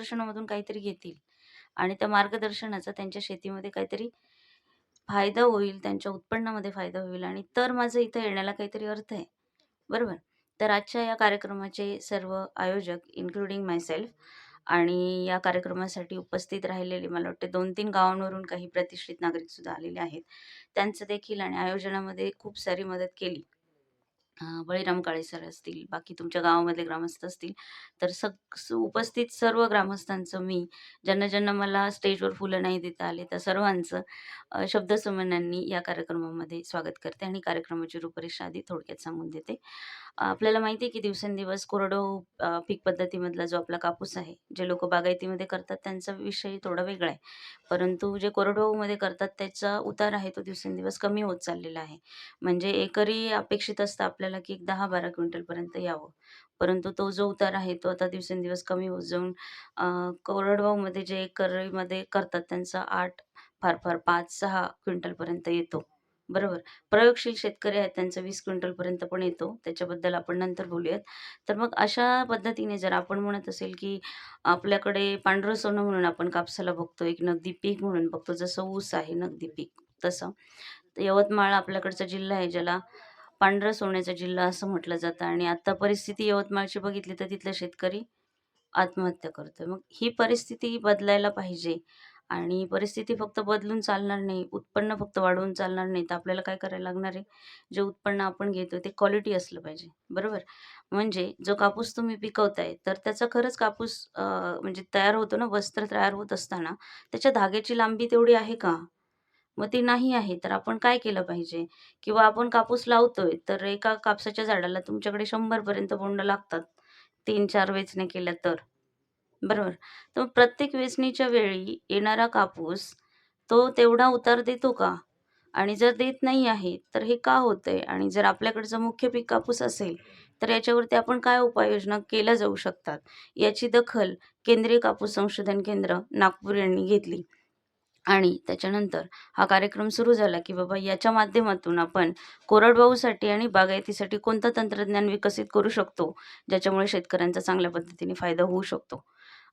मार्गदर्शनामधून काहीतरी घेतील आणि त्या मार्गदर्शनाचा त्यांच्या शेतीमध्ये काहीतरी फायदा होईल, त्यांच्या उत्पन्नामध्ये फायदा होईल आणि तर माझं इथं येण्याला काहीतरी अर्थ आहे. बरोबर. तर आजच्या या कार्यक्रमाचे सर्व आयोजक इन्क्लुडिंग मायसेल्फ आणि या कार्यक्रमासाठी उपस्थित राहिलेले मला वाटते 2-3 गावांवरून काही प्रतिष्ठित नागरिक सुद्धा आलेले आहेत. त्यांचं देखील आणि आयोजनामध्ये खूप सारी मदत केली. बळीराम काळे सर असतील, बाकी तुमच्या गावामधले ग्रामस्थ असतील, तर उपस्थित सर्व ग्रामस्थांचं मी ज्यांना मला स्टेजवर फुलं नाही देता आले, त्या सर्वांचं शब्दसुमनांनी या कार्यक्रमामध्ये स्वागत करते आणि कार्यक्रमाची रूपरेषा आधी थोडक्यात सांगून देते. आपल्याला माहिती आहे की दिवसेंदिवस कोरडवाहू पीक पद्धतीमधला जो आपला कापूस आहे, जे लोकं बागायतीमध्ये करतात त्यांचा विषय थोडा वेगळा आहे. परंतु जे कोरडवाहूमध्ये करतात त्याचा उतार आहे तो दिवसेंदिवस कमी होत चाललेला आहे. म्हणजे एकरी अपेक्षित असतं आपल्याला की 10-12 क्विंटलपर्यंत यावं. परंतु तो जो उतार आहे तो आता दिवसेंदिवस कमी होत जाऊन कोरडवाहूमध्ये जे एकरीमध्ये करतात त्यांचा 8 फार फार 5-6 क्विंटलपर्यंत येतो. बरोबर. प्रयोगशील शेतकरी आहेत त्यांचा 20 क्विंटलपर्यंत पण येतो. त्याच्याबद्दल आपण नंतर बोलूयात. तर मग अशा पद्धतीने जर आपण म्हणत असेल की आपल्याकडे पांढरं सोनं म्हणून आपण कापसाला बघतो, एक नगदी पीक म्हणून बघतो. जसं ऊस आहे नगदी पीक तसं. तर यवतमाळ आपल्याकडचा जिल्हा आहे ज्याला पांढरं सोन्याचा जिल्हा असं म्हटलं जातं आणि आता परिस्थिती यवतमाळची बघितली तर तिथला शेतकरी आत्महत्या करतोय. मग ही परिस्थिती बदलायला पाहिजे आणि परिस्थिती फक्त बदलून चालणार नाही, उत्पन्न फक्त वाढवून चालणार नाही. तर आपल्याला काय करायला लागणार आहे? जे उत्पन्न आपण घेतोय ते क्वालिटी असलं पाहिजे. बरोबर? म्हणजे जो कापूस तुम्ही पिकवताय तर त्याचा खरंच कापूस म्हणजे तयार होतो ना, वस्त्र तयार होत असताना त्याच्या धाग्याची लांबी तेवढी आहे का? मग ती नाही आहे, तर आपण काय केलं पाहिजे? किंवा आपण कापूस लावतोय, तर एका कापसाच्या झाडाला तुमच्याकडे 100 पर्यंत बोंड लागतात. 3-4 वेचण्या केल्या तर. बरोबर. तर प्रत्येक वेचणीच्या वेळी येणारा कापूस, तो तेवढा उतार देतो का? आणि जर देत नाही आहे, तर हे का होतंय? आणि जर आपल्याकडचं मुख्य पीक कापूस असेल, तर याच्यावरती आपण काय उपाययोजना केल्या जाऊ शकतात? याची दखल केंद्रीय कापूस संशोधन केंद्र, नागपूर यांनी घेतली. आणि त्याच्यानंतर हा कार्यक्रम सुरू झाला, की बाबा याच्या माध्यमातून आपण कोरडवाहूसाठी आणि बागायतीसाठी कोणतं तंत्रज्ञान विकसित करू शकतो, ज्याच्यामुळे शेतकऱ्यांचा चांगल्या पद्धतीने फायदा होऊ शकतो.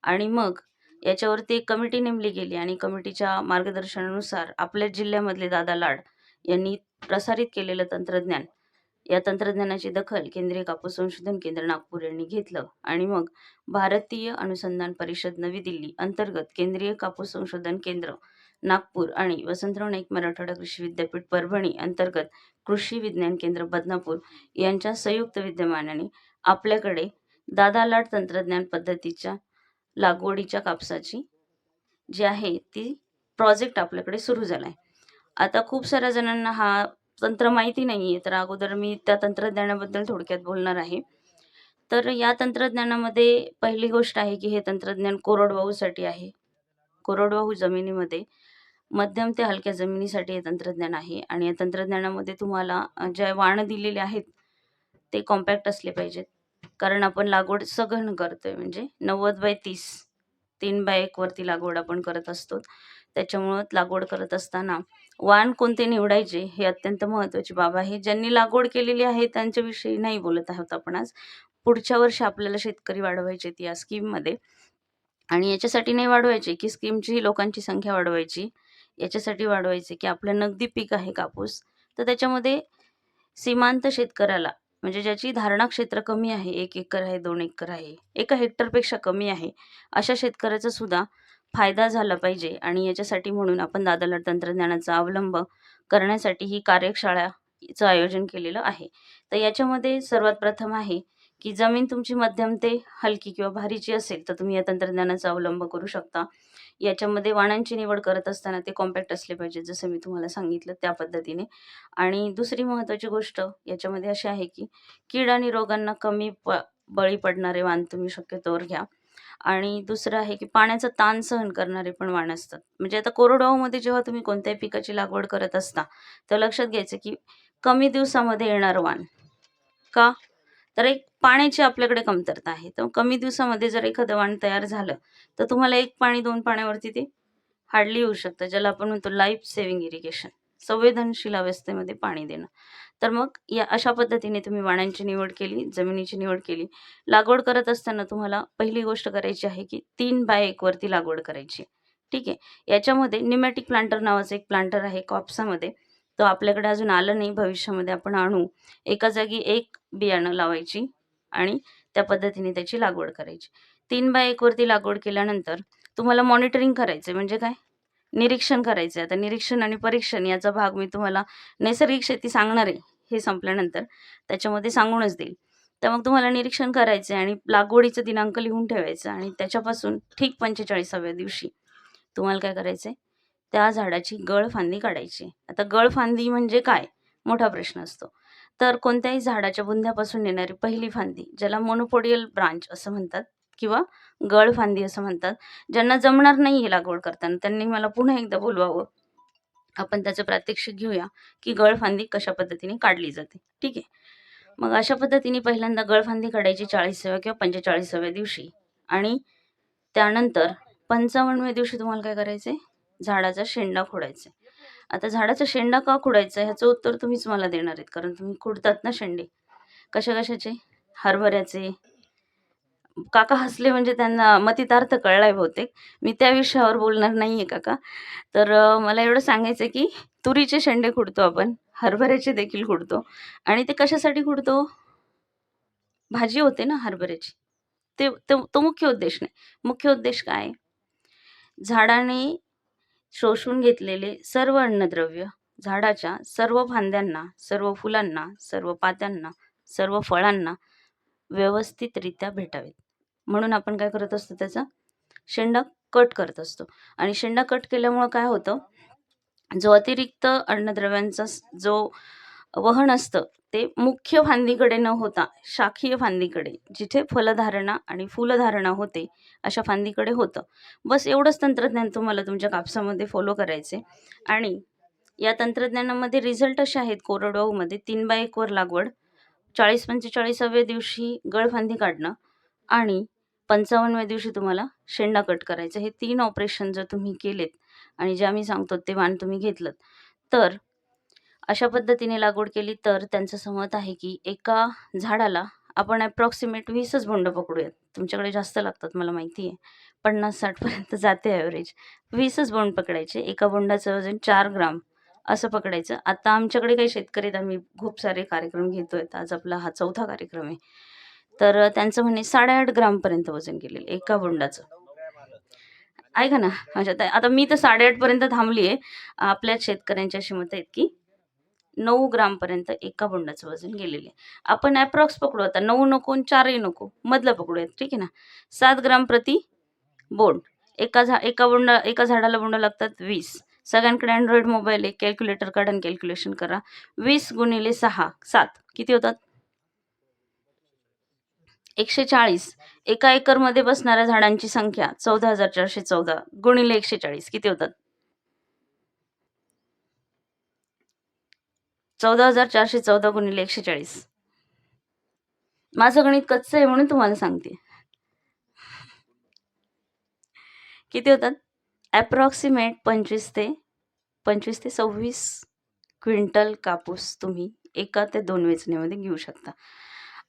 आणि मग याच्यावरती एक कमिटी नेमली गेली आणि कमिटीच्या मार्गदर्शनानुसार आपल्या जिल्ह्यामधले दादा लाड यांनी प्रसारित केलेलं तंत्रज्ञान, या तंत्रज्ञानाची दखल केंद्रीय कापूस संशोधन केंद्र नागपूर यांनी घेतलं आणि मग भारतीय अनुसंधान परिषद नवी दिल्ली अंतर्गत केंद्रीय कापूस संशोधन केंद्र नागपूर आणि वसंतराव नाईक मराठवाडा कृषी विद्यापीठ परभणी अंतर्गत कृषी विज्ञान केंद्र बदनापूर यांच्या संयुक्त विद्यमानाने आपल्याकडे दादा लाड तंत्रज्ञान पद्धतीच्या लागवडीच्या कापसाची जी आहे ती प्रोजेक्ट आपल्याकडे सुरू झालाय. आता खूप साऱ्या जणांना हा तंत्र माहिती नाहीये, तर अगोदर मी त्या तंत्रज्ञानाबद्दल थोडक्यात बोलणार आहे. तर या तंत्रज्ञानामध्ये पहिली गोष्ट आहे, की हे तंत्रज्ञान कोरडवाहूसाठी आहे. कोरडवाहू जमिनीमध्ये मध्यम ते हलक्या जमिनीसाठी हे तंत्रज्ञान आहे आणि या तंत्रज्ञानामध्ये तुम्हाला ज्या वाण दिलेले आहेत, ते कॉम्पॅक्ट असले पाहिजेत. कारण आपण लागवड सघन करतोय म्हणजे 90/30 3/1 वरती लागवड आपण करत असतो. त्याच्यामुळं लागवड करत असताना वाण कोणते निवडायचे हे अत्यंत महत्त्वाची बाब आहे. ज्यांनी लागवड केलेली आहे त्यांच्याविषयी नाही बोलत आहोत आपण आज. पुढच्या वर्षी आपल्याला शेतकरी वाढवायचे आहेत या स्कीममध्ये आणि याच्यासाठी नाही वाढवायचे, की स्कीमची लोकांची संख्या वाढवायची. याच्यासाठी वाढवायचे, की आपलं नगदी पीक आहे कापूस, तर त्याच्यामध्ये सीमांत शेतकऱ्याला म्हणजे ज्याची धारणा क्षेत्र कमी आहे, 1 एकर आहे, 2 एकर आहे, 1 हेक्टरपेक्षा कमी आहे, अशा शेतकऱ्याचा सुद्धा फायदा झाला पाहिजे आणि याच्यासाठी म्हणून आपण दादालाड तंत्रज्ञानाचा अवलंब करण्यासाठी ही कार्यशाळेचं आयोजन केलेलं आहे. तर याच्यामध्ये सर्वात प्रथम आहे, की जमीन तुमची मध्यम ते हलकी किंवा भारीची असेल, तर तुम्ही या तंत्रज्ञानाचा अवलंब करू शकता. याच्यामध्ये वाणांची निवड करत असताना ते कॉम्पॅक्ट असले पाहिजेत, जसं मी तुम्हाला सांगितलं त्या पद्धतीने. आणि दुसरी महत्त्वाची गोष्ट याच्यामध्ये अशी आहे, की कीड आणि रोगांना कमी बळी पडणारे वाण तुम्ही शक्यतोवर घ्या. आणि दुसरं आहे, की पाण्याचा ताण सहन करणारे पण वाण असतात. म्हणजे आता कोरडवाहूमध्ये जेव्हा तुम्ही कोणत्याही पिकाची लागवड करत असता, तर लक्षात घ्यायचं, की कमी दिवसामध्ये येणारं वाण. का? तर एक पाण्याची आपल्याकडे कमतरता आहे. तर कमी दिवसामध्ये जर एखादं वाण तयार झालं, तर तुम्हाला 1 पाणी 2 पाण्यावरती ते हार्डली येऊ शकतं. ज्याला आपण म्हणतो लाईफ सेव्हिंग इरिगेशन. संवेदनशील अवस्थेमध्ये पाणी देणं. तर मग या अशा पद्धतीने तुम्ही वाणांची निवड केली, जमिनीची निवड केली. लागवड करत असताना तुम्हाला पहिली गोष्ट करायची आहे, की 3x1 वरती लागवड करायची. ठीक आहे. याच्यामध्ये न्यूमॅटिक प्लांटर नावाचं एक प्लांटर आहे कापसामध्ये. तो आपल्याकडे अजून आलं नाही, भविष्यामध्ये आपण आणू. एका जागी एक बियाणं लावायची आणि त्या पद्धतीने त्याची लागवड करायची. 3x1 वरती लागवड केल्यानंतर तुम्हाला मॉनिटरिंग करायचं म्हणजे काय? निरीक्षण करायचं. आता निरीक्षण आणि परीक्षण याचा भाग मी तुम्हाला नैसर्गिक शेती सांगणार आहे, हे संपल्यानंतर त्याच्यामध्ये सांगूनच देईल. तर मग तुम्हाला निरीक्षण करायचं आणि लागवडीचा दिनांक लिहून ठेवायचा आणि त्याच्यापासून ठीक 45व्या दिवशी तुम्हाला काय करायचंय, त्या झाडाची गळफांदी काढायची. आता गळफांदी म्हणजे काय? मोठा प्रश्न असतो. तर कोणत्याही झाडाच्या बुंध्यापासून येणारी पहिली फांदी, ज्याला मोनोपोडियल ब्रांच असं म्हणतात किंवा गळफांदी असं म्हणतात. ज्यांना जमणार नाहीये लागवड करताना त्यांनी मला पुन्हा एकदा बोलवावं. आपण त्याचं प्रात्यक्षिक घेऊया, की गळफांदी कशा पद्धतीने काढली जाते. ठीक आहे. मग अशा पद्धतीने पहिल्यांदा गळफांदी काढायची 40व्या किंवा 45व्या दिवशी आणि त्यानंतर 55व्या दिवशी तुम्हाला काय करायचंय? झाडाचा शेंडा खोडायचा. आता झाडाचा शेंडा का खोडायचा ह्याचं उत्तर तुम्हीच मला देणार आहेत, कारण तुम्ही खोडतात ना शेंडे. कशा-कशाचे? हरभऱ्याचे. काका हसले म्हणजे त्यांना मतितार्थ कळलाय बहुतेक. मी त्या विषयावर बोलणार नाहीये काका. तर मला एवढं सांगायचं की तुरीचे शेंडे खुडतो आपण, हरभऱ्याचे देखील खुडतो आणि ते कशासाठी खुडतो? भाजी होते ना हरभऱ्याची. तो मुख्य उद्देश नाही. मुख्य उद्देश काय आहे? झाडाने शोषून घेतलेले सर्व अन्नद्रव्य झाडाच्या सर्व फांद्यांना, सर्व फुलांना, सर्व पात्यांना, सर्व फळांना व्यवस्थितरित्या भेटावेत. म्हणून आपण काय करत असतो, त्याचा शेंडा कट करत असतो आणि शेंडा कट केल्यामुळं काय होतं, जो अतिरिक्त अन्नद्रव्यांचा जो वहन असतं ते मुख्य फांदीकडे न होता शाखीय फांदीकडे, जिथे फलधारणा आणि फुलधारणा होते अशा फांदीकडे होतं. बस एवढंच तंत्रज्ञान तुम्हाला तुमच्या कापसामध्ये फॉलो करायचे आणि या तंत्रज्ञानामध्ये रिझल्ट असे आहेत. कोरडवाहूमध्ये 3x1 वर लागवड, 40-45व्या दिवशी गळफांदी काढणं आणि 55व्या दिवशी तुम्हाला शेंडा कट करायचा. हे 3 ऑपरेशन जर तुम्ही केलेत आणि जे आम्ही सांगतो ते वाण तुम्ही घेतलंत, तर अशा पद्धतीने लागवड केली तर त्यांचं सहमत आहे, की एका झाडाला आपण अप्रॉक्सिमेट 20च बोंड पकडूयात. तुमच्याकडे जास्त लागतात मला माहिती आहे. 50-60 पर्यंत जाते ॲव्हरेज. 20च बोंड पकडायचे. एका बोंडाचं वजन 4 ग्राम असं पकडायचं. आता आमच्याकडे काही शेतकरी आहेत, आम्ही खूप सारे कार्यक्रम घेतोय. आज आपला हा 4था कार्यक्रम आहे. तर त्यांचं म्हणणे 8.5 ग्रामपर्यंत वजन गेलेलं एका बोंडाचं. ऐका ना, म्हणजे आता मी तर 8.5 पर्यंत थांबली आहे. आपल्याच शेतकऱ्यांची अशी मतं आहेत, की 9 ग्रामपर्यंत एका बोंडाचं वजन गेलेलं आहे. आपण अप्रॉक्स पकडू आता 9 नको आणि 4ही नको, मधलं पकडूयात. ठीक आहे ना. 7 ग्राम प्रति बोंड. एका झाडाला बोंड लागतात 20. सगळ्यांकडे Android मोबाईल आहे. कॅल्क्युलेटर काढा आणि कॅल्क्युलेशन करा. 20 गुणिले 6, 7 किती होतात? 140. एका एकरमध्ये बसणाऱ्या झाडांची संख्या 14,414 गुणिले 140 किती होतात? 14,414 गुणिले 140. माझं गणित कच्चं आहे म्हणून तुम्हाला सांगते. किती होतात? अप्रॉक्सिमेट 25 ते 26 क्विंटल कापूस तुम्ही एका ते 2 वेचणीमध्ये घेऊ शकता.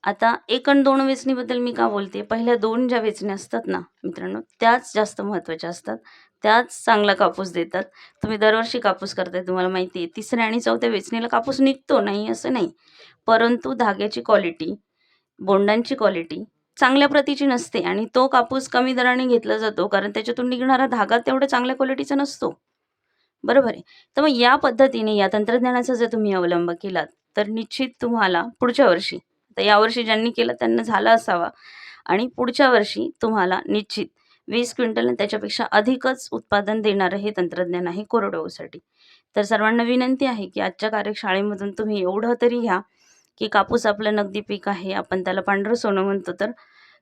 आता 1 आणि 2 वेचणीबद्दल मी का बोलते? पहिल्या 2 ज्या वेचण्या असतात ना मित्रांनो, त्याच जास्त महत्त्वाच्या असतात. त्याच चांगला कापूस देतात. तुम्ही दरवर्षी कापूस करताय, तुम्हाला माहिती आहे. 3ऱ्या आणि 4थ्या वेचणीला कापूस निघतो, नाही असं नाही. परंतु धाग्याची क्वालिटी, बोंडांची क्वालिटी चांगल्या प्रतीची नसते आणि तो कापूस कमी दराने घेतला जातो, कारण त्याच्यातून निघणारा धागा तेवढ्या चांगल्या क्वालिटीचा नसतो. बरोबर आहे. तर मग या पद्धतीने या तंत्रज्ञानाचा जर तुम्ही अवलंब केलात, तर निश्चित तुम्हाला पुढच्या वर्षी, आता यावर्षी ज्यांनी केलं त्यांना झाला असावा आणि पुढच्या वर्षी तुम्हाला निश्चित 20 क्विंटल आणि त्याच्यापेक्षा अधिकच उत्पादन देणारं हे तंत्रज्ञान आहे कोरडवाहूसाठी. तर सर्वांना विनंती आहे, की आजच्या कार्यशाळेमधून तुम्ही एवढं तरी घ्या, की कापूस आपलं नगदी पीक आहे. आपण त्याला पांढरं सोनं म्हणतो, तर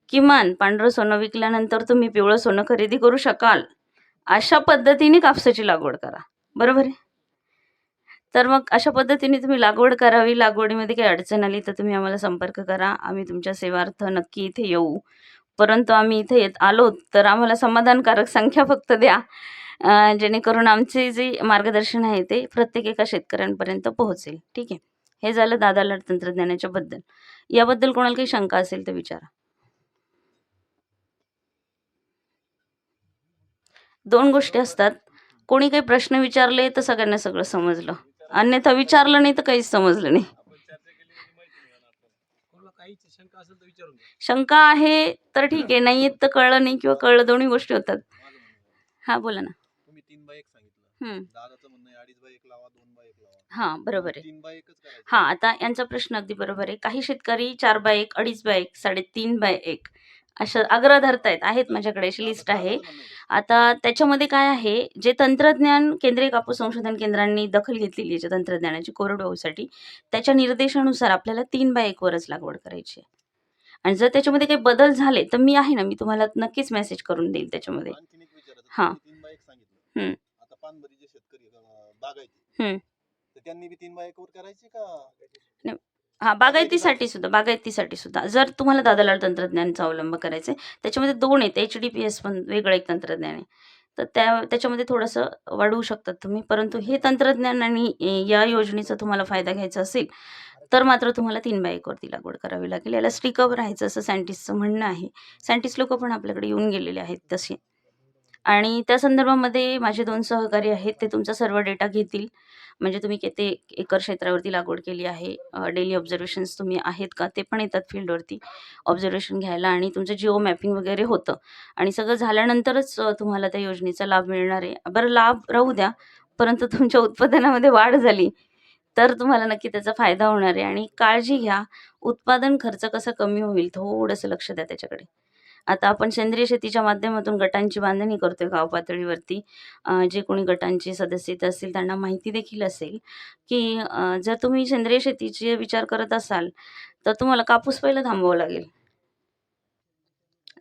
किमान पांढरं सोनं विकल्यानंतर तुम्ही पिवळं सोनं खरेदी करू शकाल. अशा पद्धतीने कापसाची लागवड करा. बरोबर आहे. तर मग अशा पद्धतीने तुम्ही लागवड करावी. लागवडीमध्ये काही अडचण आली तर तुम्ही आम्हाला संपर्क करा. आम्ही तुमच्या सेवार्थ नक्की इथे येऊ. परंतु आम्ही इथे आलो तर आम्हाला समाधानकारक संख्या फक्त द्या. जेणेकरून आमचे जे मार्गदर्शन आहे ते प्रत्येक एका शेतकऱ्यांपर्यंत पोहोचेल. ठीक आहे. हे झालं दादा लाड तंत्रज्ञानाच्या बद्दल. याबद्दल कोणाला काही शंका असेल तर विचारा. 2 गोष्टी असतात. कोणी काही प्रश्न विचारले तर सगळ्यांना सगळं समजलं. अन्यथा विचारलं नाही तर काहीच समजलं नाही. शंका आहे तर ठीक आहे, नाही येत तर कळलं नाही किंवा कळलं, दोन्ही गोष्टी होतात. हा बोला ना. तुम्ही 3x1 सांगितलं. दादाचं म्हणणं आहे 2.5x1 लावा, 2x1 लावा. हा बरोबर आहे. 3x1 करायचं. हा, आता यांचा प्रश्न अगदी बरोबर आहे. काही शेतकरी 4x1, 2.5x1, 3.5x1 अशा आग्रह धरतायत. आहेत माझ्याकडे अशी लिस्ट आहे. आता त्याच्यामध्ये काय आहे, जे तंत्रज्ञान केंद्रीय कापूस संशोधन केंद्रांनी दखल घेतलेली आहे तंत्रज्ञानाची कोरडवाहूसाठी, त्याच्या निर्देशानुसार आपल्याला 3x1 वरच लागवड करायची आहे. आणि जर त्याच्यामध्ये काही बदल झाले तर मी आहे ना, मी तुम्हाला नक्कीच मेसेज करून देईल त्याच्यामध्ये. आणखीन एक विचारायचं, हां. तुम्ही 3x1 सांगितलं. हं. आता पानभरीचे शेतकरी बागायती, हं. तर त्यांनी बी 3x1 वर करायची का? हां, बागायतीसाठी सुद्धा जर तुम्हाला दादा लाड तंत्रज्ञानाचा अवलंब करायचा आहे, त्याच्यामध्ये 2 आहेत. HDPS पण वेगळं एक तंत्रज्ञान आहे. तर त्याच्यामध्ये थोडंसं वाढवू शकतात तुम्ही. परंतु हे तंत्रज्ञान आणि या योजनेचा तुम्हाला फायदा घ्यायचा असेल, तर मात्र तुम्हाला 3x1 वरती लागवड करावी लागेल. याला स्टिकअप राहायचं असं सायंटिस्टचं म्हणणं आहे. सायंटिस्ट लोकं पण आपल्याकडे येऊन गेलेले आहेत तसे. आणि त्या संदर्भामध्ये माझे 2 सहकारी आहेत. ते तुमचा सर्व डेटा घेतील. म्हणजे तुम्ही किती एकर क्षेत्रावरती लागवड केली आहे, डेली ऑब्झर्वेशन्स तुम्ही आहेत का, ते पण येतात फील्डवरती ऑब्झर्वेशन घ्यायला आणि तुमचं जिओ मॅपिंग वगैरे होतं आणि सगळं झाल्यानंतरच तुम्हाला त्या योजनेचा लाभ मिळणार आहे. बरं, लाभ राहू द्या, परंतु तुमच्या उत्पादनामध्ये वाढ झाली तर तुम्हाला नक्की त्याचा फायदा होणार आहे. आणि काळजी घ्या, उत्पादन खर्च कसा कमी होईल थोडंसं लक्ष द्या त्याच्याकडे. आता आपण सेंद्रिय शेतीच्या माध्यमातून गटांची बांधणी करतोय गाव पातळीवरती. जे कोणी गटांचे सदस्य इथं असतील त्यांना माहिती देखील असेल, की जर तुम्ही सेंद्रिय शेतीचे विचार करत असाल, तर तुम्हाला कापूस पहिला थांबवावा लागेल.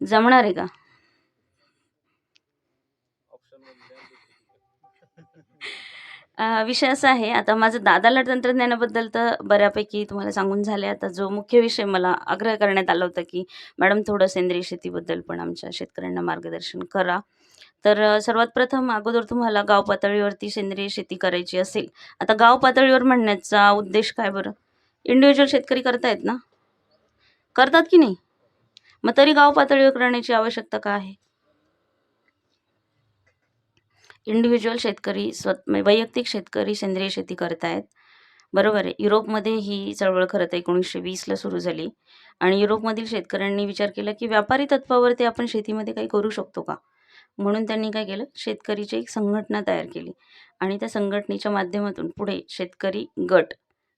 जमणार आहे का? विषय असा आहे, आता माझं दादा लाड तंत्रज्ञानाबद्दल तर बऱ्यापैकी तुम्हाला सांगून झाले. आता जो मुख्य विषय मला आग्रह करण्यात आला होता, की मॅडम थोडं सेंद्रिय शेतीबद्दल पण आमच्या शेतकऱ्यांना मार्गदर्शन करा. तर सर्वात प्रथम अगोदर तुम्हाला गाव पातळीवरती सेंद्रिय शेती करायची असेल, आता गाव पातळीवर म्हणण्याचा उद्देश काय बरं? इंडिव्हिज्युअल शेतकरी करतायत ना? करतात की नाही? मग तरी गाव पातळीवर करण्याची आवश्यकता का आहे? इंडिव्हिज्युअल शेतकरी वैयक्तिक शेतकरी सेंद्रिय शेती करतायत. बरोबर आहे. युरोपमध्ये ही चळवळ खरं तर 1920ला सुरू झाली आणि युरोपमधील शेतकऱ्यांनी विचार केला, की व्यापारी तत्त्वावरती आपण शेतीमध्ये काही करू शकतो का? म्हणून त्यांनी काय केलं, शेतकरीची एक संघटना तयार केली आणि त्या संघटनेच्या माध्यमातून पुढे शेतकरी गट,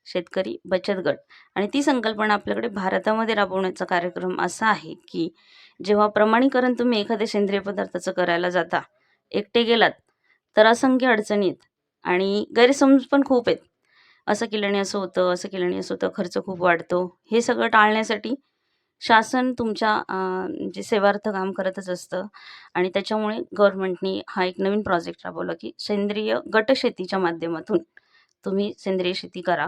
शेतकरी बचत गट आणि ती संकल्पना आपल्याकडे भारतामध्ये राबवण्याचा कार्यक्रम असा आहे, की जेव्हा प्रमाणीकरण तुम्ही एखाद्या सेंद्रिय पदार्थाचं करायला जाता, एकटे गेलात तर असंख्य अडचणी आहेत आणि गैरसमज पण खूप आहेत. असं केल्याने असं होतं, असं केल्याने असं होतं, खर्च खूप वाढतो. हे सगळं टाळण्यासाठी शासन तुमच्या जे सेवार्थ काम करतच असतं आणि त्याच्यामुळे गव्हर्नमेंटनी हा एक नवीन प्रोजेक्ट राबवला, की सेंद्रिय गटशेतीच्या माध्यमातून तुम्ही सेंद्रिय शेती करा.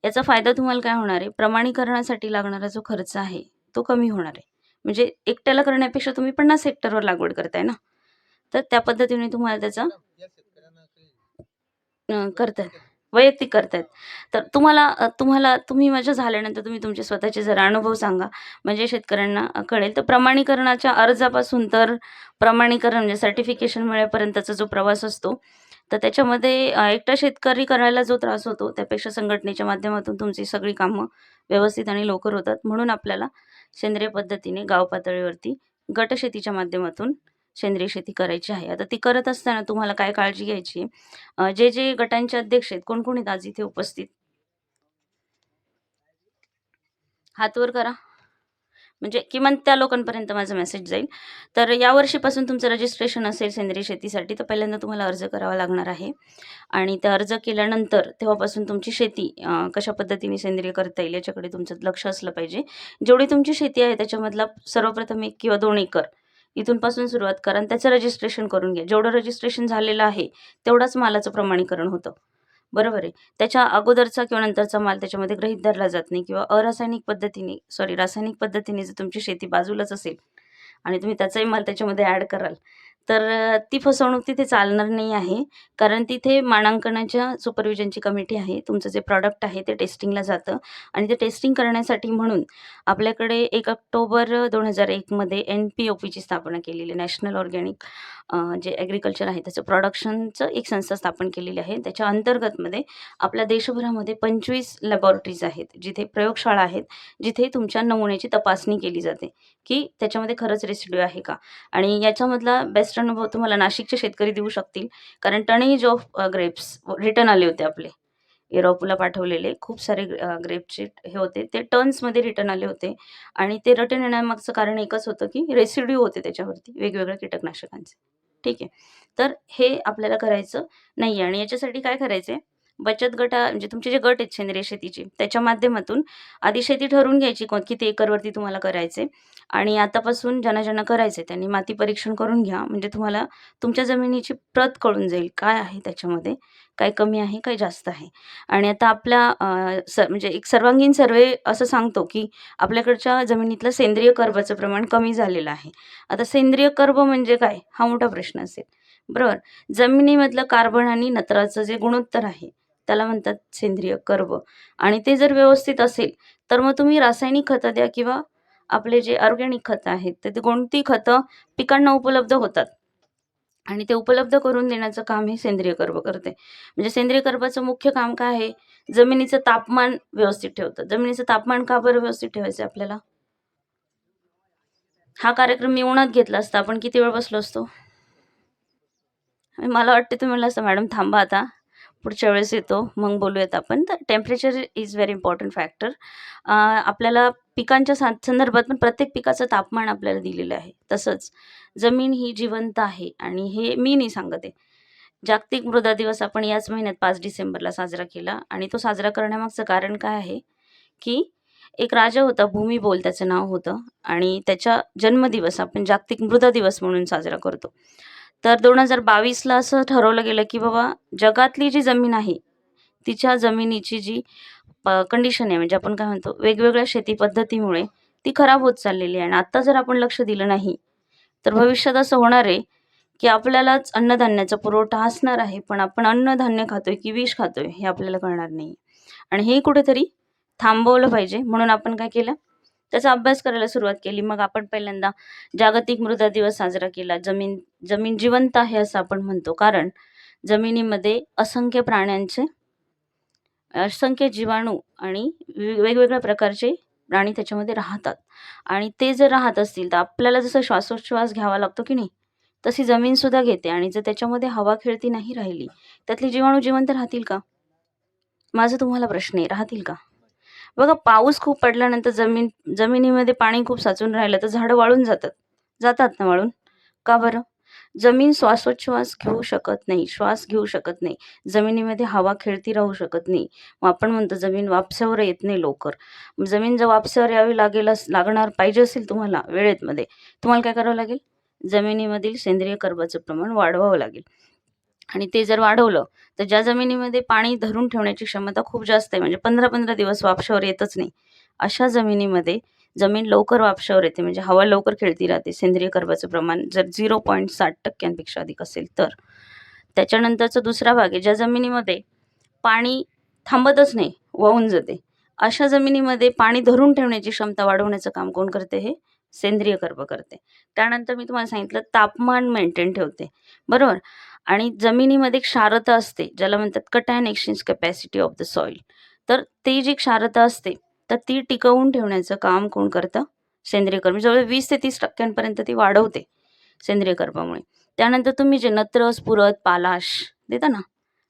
याचा फायदा तुम्हाला काय होणार आहे, प्रमाणीकरणासाठी लागणारा जो खर्च आहे, तो कमी होणार आहे. म्हणजे एकट्याला करण्यापेक्षा तुम्ही 50 हेक्टरवर लागवड करताय ना, तर त्या पद्धतीने तुम्हाला त्याचा करतायत. वैयक्तिक करतायत. तर तुम्ही माझ्या झाल्यानंतर तुम्ही तुमचे स्वतःचे जरा अनुभव सांगा. म्हणजे शेतकऱ्यांना कळेल. तर प्रमाणीकरणाच्या अर्जापासून तर प्रमाणीकरण म्हणजे सर्टिफिकेशन मिळेपर्यंतचा जो प्रवास असतो, तर त्याच्यामध्ये एकटा शेतकरी करायला जो त्रास होतो, त्यापेक्षा संघटनेच्या माध्यमातून तुमची सगळी कामं व्यवस्थित आणि लवकर होतात. म्हणून आपल्याला सेंद्रिय पद्धतीने गाव पातळीवरती गटशेतीच्या माध्यमातून सेंद्रिय शेती करायची आहे. आता ती करत असताना तुम्हाला काय काळजी घ्यायची आहे, जे गटांचे अध्यक्ष आहेत, कोण-कोण आहेत आज इथे उपस्थित? हात वर करा. म्हणजे किमान त्या लोकांपर्यंत माझा मेसेज जाईल. तर यावर्षीपासून तुमचं रजिस्ट्रेशन असेल सेंद्रिय शेतीसाठी, तर पहिल्यांदा तुम्हाला अर्ज करावा लागणार आहे आणि ते अर्ज केल्यानंतर तेव्हापासून तुमची शेती कशा पद्धतीने सेंद्रिय करता येईल याच्याकडे तुमचं लक्ष असलं पाहिजे. जेवढी तुमची शेती आहे त्याच्यामधला सर्वप्रथम 1 किंवा 2 एकर इथूनपासून सुरुवात करा आणि त्याचं रजिस्ट्रेशन करून घ्या. जेवढं रजिस्ट्रेशन झालेलं आहे, तेवढाच मालाचं प्रमाणीकरण होतं. बरोबर आहे. त्याच्या अगोदरचा किंवा नंतरचा माल त्याच्यामध्ये गृहीत धरला जात नाही किंवा रासायनिक पद्धतीने जर तुमची शेती बाजूलाच असेल आणि तुम्ही त्याचाही माल त्याच्यामध्ये ॲड कराल, तर ती फसवणूक तिथे चालणार नाही आहे. कारण तिथे मानांकनाच्या सुपरविजनची कमिटी आहे. तुमचं जे प्रॉडक्ट आहे ते टेस्टिंगला जातं आणि ते टेस्टिंग करण्यासाठी म्हणून आपल्याकडे 1 ऑक्टोबर 2001 मध्ये NPOPची स्थापना केलेली आहे. नॅशनल ऑर्गॅनिक जे ॲग्रिकल्चर आहे त्याचं प्रोडक्शनचं एक संस्था स्थापन केलेली आहे. त्याच्या अंतर्गतमध्ये आपल्या देशभरामध्ये 25 लॅबॉरेटरीज आहेत, जिथे प्रयोगशाळा आहेत, जिथे तुमच्या नमुन्याची तपासणी केली जाते, की त्याच्यामध्ये खरंच रेसिड्यू आहे का? आणि याच्यामधला बेस्ट अनुभव तुम्हाला नाशिकचे शेतकरी देऊ शकतील. कारण टनेज ऑफ ग्रेप्स रिटर्न आले होते आपले. युरोपला पाठवलेले खूप सारे ग्रेपचे हे होते. ते टन्समध्ये रिटर्न आले होते आणि ते रिटर्न येण्यामागचं कारण एकच होतं, की रेसिड्यू होते त्याच्यावरती वेगवेगळ्या कीटकनाशकांचे. ठीक आहे. तर हे आपल्याला करायचं नाहीये आणि याच्यासाठी काय करायचंय, बचत म्हणजे तुमचे जे गट आहेत सेंद्रिय शेतीचे, त्याच्या माध्यमातून आधी शेती ठरवून घ्यायची किती एकरवरती तुम्हाला करायचंय आणि आतापासून ज्यांना त्यांनी माती परीक्षण करून घ्या. म्हणजे तुम्हाला तुमच्या जमिनीची प्रत कळून जाईल. काय आहे त्याच्यामध्ये, काय कमी आहे, काय जास्त आहे. आणि आता आपल्या म्हणजे एक सर्वांगीण सर्व्हे असं सांगतो, की आपल्याकडच्या जमिनीतलं सेंद्रिय कर्बाचं प्रमाण कमी झालेलं आहे. आता सेंद्रिय कर्ब म्हणजे काय? हा मोठा प्रश्न असेल. बरोबर. जमिनीमधलं कार्बन आणि नत्राचं जे गुणोत्तर आहे, त्याला म्हणतात सेंद्रिय कर्ब आणि ते जर व्यवस्थित असेल, तर मग तुम्ही रासायनिक खतं द्या किंवा आपले जे ऑर्गॅनिक खतं आहेत, तर ते कोणती खतं पिकांना उपलब्ध होतात आणि ते उपलब्ध करून देण्याचं काम हे सेंद्रिय कर्ब करते. म्हणजे सेंद्रिय कर्बाचं मुख्य काम काय आहे? जमिनीचं तापमान व्यवस्थित ठेवतं. जमिनीचं तापमान का बरं व्यवस्थित ठेवायचं आपल्याला? हा कार्यक्रम मी उन्हात घेतला असता, आपण किती वेळ बसलो असतो? आणि मला वाटते तुम्ही म्हणलं असतं, "मॅडम थांबा आता, पुढच्या वेळेस येतो, मग बोलूयात आपण." तर temperature is very important factor. आपल्याला पिकांच्या संदर्भात पण प्रत्येक पिकाचं तापमान आपल्याला दिलेलं आहे. तसंच जमीन ही जिवंत आहे आणि हे मी नाही सांगत आहे. जागतिक मृदा दिवस आपण याच महिन्यात 5 डिसेंबरला साजरा केला आणि तो साजरा करण्यामागचं कारण काय आहे, की एक राजा होता, भूमिबोल त्याचं नाव होतं आणि त्याचा जन्मदिवस आपण जागतिक मृदा दिवस म्हणून साजरा करतो. तर 2022ला असं ठरवलं गेलं, की बाबा जगातली जी जमीन आहे, तिच्या जमिनीची जी कंडिशन आहे, म्हणजे आपण काय म्हणतो, वेगवेगळ्या शेती पद्धतीमुळे ती खराब होत चाललेली आहे आणि आत्ता जर आपण लक्ष दिलं नाही, तर भविष्यात असं होणार आहे, की आपल्यालाच अन्नधान्याचा पुरवठा असणार आहे, पण आपण अन्नधान्य खातोय की विष खातोय हे आपल्याला कळणार नाही. आणि हे कुठेतरी थांबवलं पाहिजे. म्हणून आपण काय केलं, त्याचा अभ्यास करायला सुरुवात केली. मग आपण पहिल्यांदा जागतिक मृदा दिवस साजरा केला. जमीन जमीन जिवंत आहे असं आपण म्हणतो, कारण जमिनीमध्ये असंख्य प्राण्यांचे, असंख्य जीवाणू आणि वेगवेगळ्या प्रकारचे प्राणी त्याच्यामध्ये राहतात आणि ते जर राहत असतील, तर आपल्याला जसं श्वासोच्छवास घ्यावा लागतो की नाही, तशी जमीनसुद्धा घेते आणि जर त्याच्यामध्ये हवा खेळती नाही राहिली, त्यातले जीवाणू जिवंत राहतील का? माझा तुम्हाला प्रश्न आहे, राहतील का? बघा, पाऊस खूप पडल्यानंतर जमिनीमध्ये पाणी खूप साचून राहिलं तर झाडं वाळून जातात. जातात ना वाळून? का बरं? जमीन श्वासोच्छवास घेऊ शकत नाही, श्वास घेऊ शकत नाही. जमिनीमध्ये हवा खेळती राहू शकत नाही. मग आपण म्हणतो जमीन वापसावर येत नाही लवकर. जमीन जर वापसावर यावी लागणार पाहिजे असेल तुम्हाला वेळेमध्ये, तुम्हाला काय करावं लागेल? जमिनीमधील सेंद्रिय कर्बाचं प्रमाण वाढवावं लागेल. आणि ते जर वाढवलं, तर ज्या जमिनीमध्ये पाणी धरून ठेवण्याची क्षमता खूप जास्त आहे, म्हणजे 15-15 दिवस वापशावर येतच नाही, अशा जमिनीमध्ये जमीन लवकर वापशावर येते, म्हणजे हवा लवकर खेळती राहते. सेंद्रिय कर्बाचं प्रमाण जर 0.60% अधिक असेल तर. त्याच्यानंतरचा दुसरा भाग आहे, ज्या जमिनीमध्ये पाणी थांबतच नाही, वाहून जाते. अशा जमिनीमध्ये पाणी धरून ठेवण्याची क्षमता वाढवण्याचं काम कोण करते? हे सेंद्रिय कर्ब करते. त्यानंतर मी तुम्हाला सांगितलं तापमान मेंटेन ठेवते, बरोबर? आणि जमिनीमध्ये क्षारता असते, ज्याला म्हणतात cation exchange capacity of the soil. तर ती जी क्षारता असते, तर ती टिकवून ठेवण्याचं काम कोण करतं? सेंद्रिय कर्ब. जवळ 20 ते 30% ती वाढवते सेंद्रिय कर्बामुळे. त्यानंतर तुम्ही जे नत्र, स्फुरद, पालाश देता ना,